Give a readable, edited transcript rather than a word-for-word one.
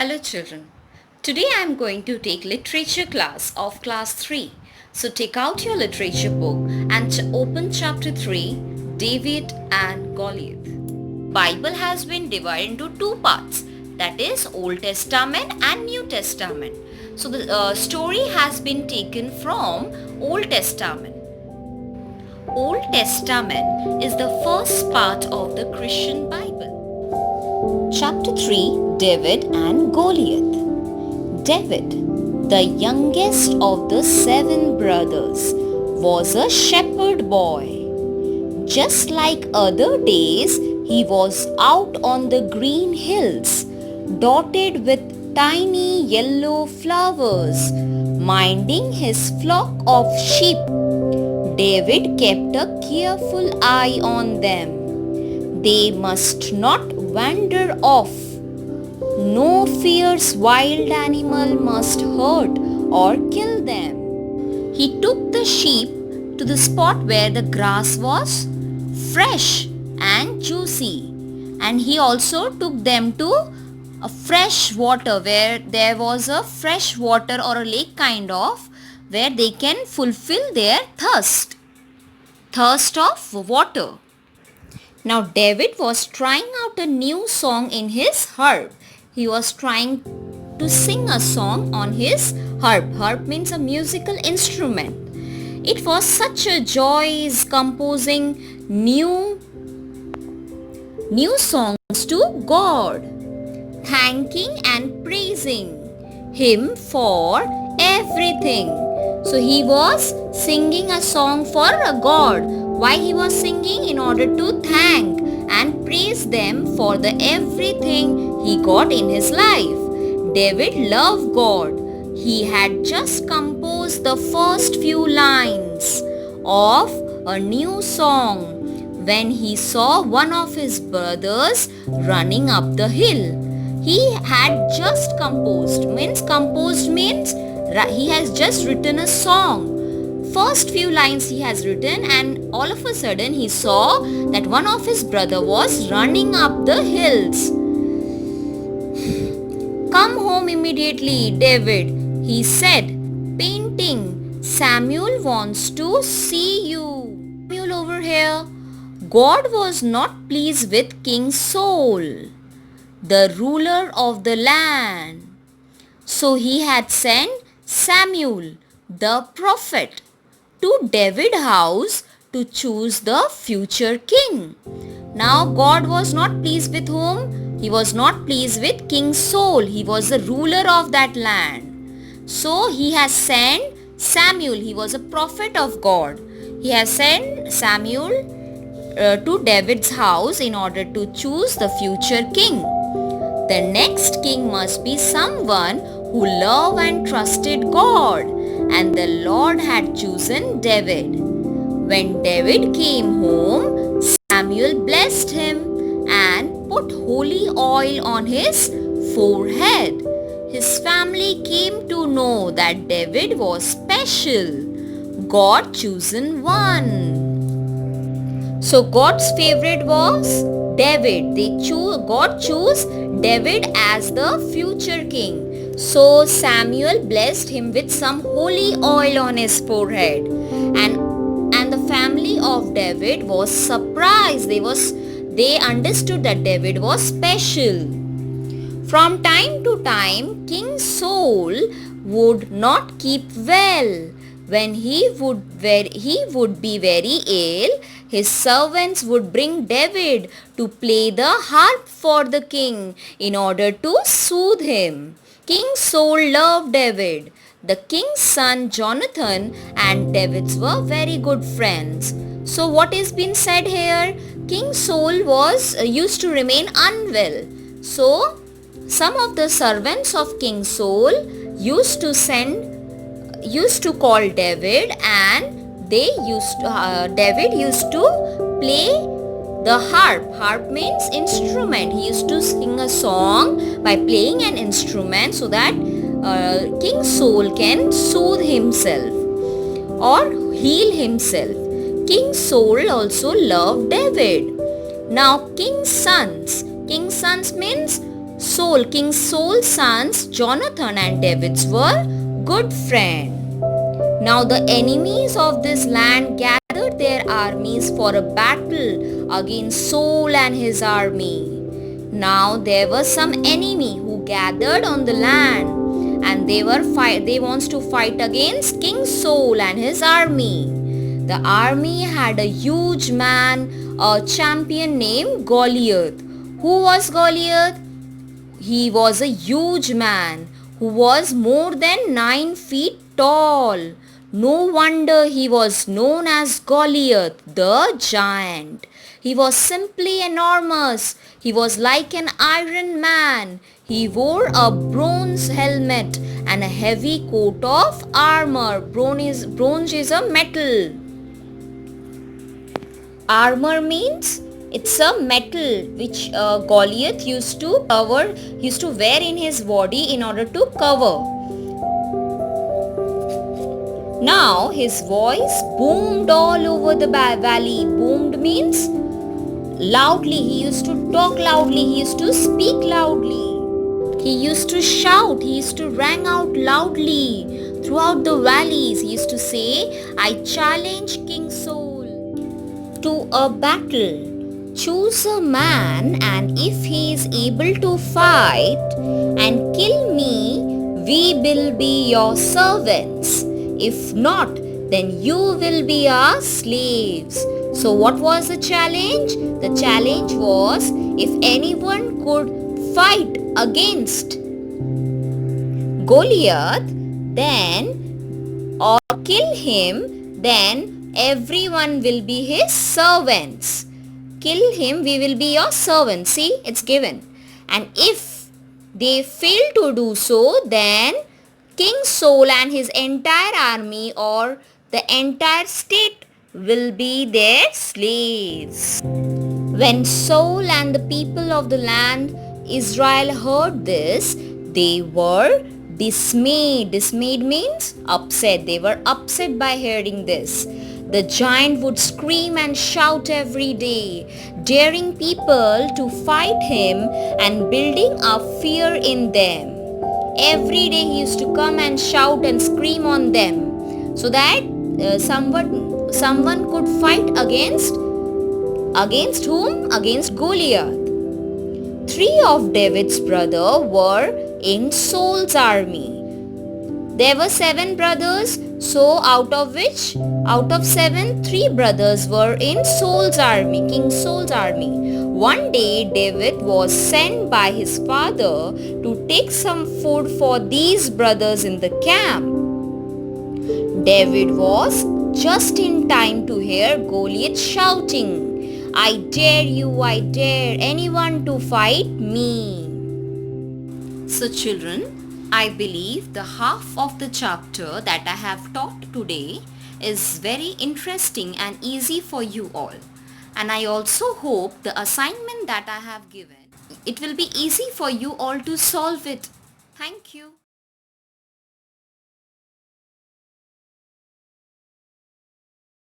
Hello children. Today I am going to take literature class of class 3. So take out your literature book and open chapter 3, David and Goliath. Bible has been divided into two parts, that is Old Testament and New Testament. So the story has been taken from Old Testament. Old Testament is the first part of the Christian Bible. Chapter 3, David and Goliath. David, the youngest of the 7 brothers, was a shepherd boy. Just like other days, he was out on the green hills, dotted with tiny yellow flowers, minding his flock of sheep. David kept a careful eye on them. They must not wander off. No fierce wild animal must hurt or kill them. He took the sheep to the spot where the grass was fresh and juicy, and he also took them to a fresh water where there was a fresh water or a lake kind of, where they can fulfill their thirst of water. Now David was trying out a new song in his harp. He was trying to sing a song on his harp. Harp means a musical instrument. It was such a joy composing new songs to God, thanking and praising Him for everything. So he was singing a song for God. Why he was singing? In order to thank and praise them for the everything he got in his life. David loved God. He had just composed the first few lines of a new song when he saw one of his brothers running up the hill. He had just composed means he has just written a song. First few lines he has written, and all of a sudden he saw that one of his brother was running up the hills. "Come home immediately, David," he said, painting. "Samuel wants to see you." Samuel over here. God was not pleased with King Saul, the ruler of the land. So he had sent Samuel, the prophet, to David's house to choose the future king. Now God was not pleased with whom? He was not pleased with King Saul. He was the ruler of that land. So he has sent Samuel. He was a prophet of God. He has sent Samuel to David's house in order to choose the future king. The next king must be someone who loved and trusted God, and the Lord had chosen David. When David came home, Samuel blessed him and put holy oil on his forehead. His family came to know that David was special, God chosen one. So God's favorite was David. God chose David as the future king. So Samuel blessed him with some holy oil on his forehead. And the family of David was surprised. They understood that David was special. From time to time, King Saul would not keep well. When he would be very ill, his servants would bring David to play the harp for the king in order to soothe him. King Saul loved David. The king's son Jonathan and David's were very good friends. So what is being said here? King Saul was used to remain unwell. So some of the servants of King Saul used to call David, and David used to play the harp. Harp means instrument. He used to sing a song by playing an instrument so that King Saul can soothe himself or heal himself. King Saul also loved David. Now king's sons means King Saul's sons, Jonathan and David's were good friends. Now the enemies of this land gathered their armies for a battle against Saul and his army. Now there was some enemy who gathered on the land, and they wants to fight against King Saul and his army. The army had a huge man, a champion named Goliath. Who was Goliath? He was a huge man who was more than 9 feet tall. No wonder he was known as Goliath, the giant. He was simply enormous. He was like an iron man. He wore a bronze helmet and a heavy coat of armor. Bronze is a metal. Armor means it's a metal which Goliath used to wear in his body in order to cover. Now his voice boomed all over the valley. Boomed means loudly. He used to talk loudly. He used to speak loudly. He used to shout. He used to rang out loudly throughout the valleys. He used to say, I challenge King Saul to a battle. Choose a man, and if he is able to fight and kill me, we will be your servants. If not, then you will be our slaves. So what was the challenge? The challenge was if anyone could fight against Goliath, then or kill him, then everyone will be his servants. Kill him, we will be your servants. See, it's given. And if they fail to do so, then King Saul and his entire army or the entire state will be their slaves. When Saul and the people of the land Israel heard this, they were dismayed. Dismayed means upset. They were upset by hearing this. The giant would scream and shout every day, daring people to fight him and building up fear in them. Every day he used to come and shout and scream on them so that someone could fight against whom? Against Goliath. 3 of David's brothers were in Saul's army. There were 7 brothers, so out of 7, 3 brothers were in Saul's army, King Saul's army. One day David was sent by his father to take some food for these brothers in the camp. David was just in time to hear Goliath shouting, I dare anyone to fight me. So children, I believe the half of the chapter that I have taught today is very interesting and easy for you all. And I also hope the assignment that I have given, it will be easy for you all to solve it. Thank you.